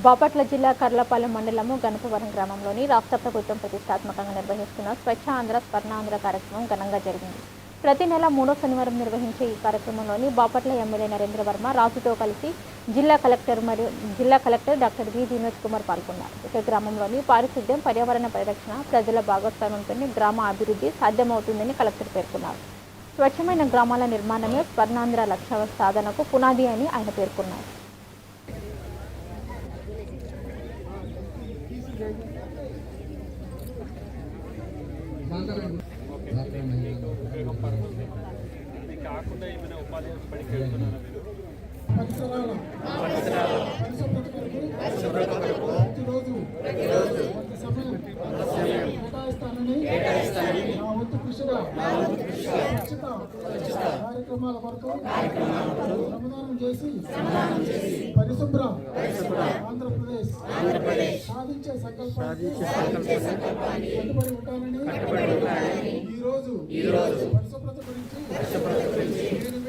బాపట్ల జిల్లా కర్లపాలెం మండలము గణపవరం గ్రామంలోని రాష్ట్ర ప్రభుత్వం ప్రతిష్టాత్మకంగా నిర్వహిస్తున్న స్వచ్ఛ ఆంధ్ర స్వర్ణాంధ్ర కార్యక్రమం ఘనంగా జరిగింది. ప్రతి నెల 3వ శనివారం నిర్వహించే ఈ కార్యక్రమంలోని బాపట్ల ఎమ్మెల్యే నరేంద్ర వర్మ రాజుతో కలిసి జిల్లా collector doctor V Dinesh Kumar పాల్గొన్నారు. ఇక గ్రామంలోని పారిశుద్ధ్యం, పర్యావరణ పరిరక్షణ, ప్రజల భాగస్వామ్యంతోనే గ్రామ అభివృద్ధి సాధ్యమవుతుందని కలెక్టర్ పేర్కొన్నారు. స్వచ్ఛమైన గ్రామాల నిర్మాణమే స్వర్ణాంధ్ర లక్ష్య సాధనకు పునాది అని ఆయన పేర్కొన్నారు. కాకుండా ఏమైనా ఉపాధి పనికి వెళ్తున్నారా కార్యక్రమాల వరకు శ్రమదానం చేసి పరిశుభ్ర ఆంధ్రప్రదేశ్ సాధించే సంకల్పాన్ని కట్టుబడి ఉంటానని ఈరోజు పరిశుభ్రత గురించి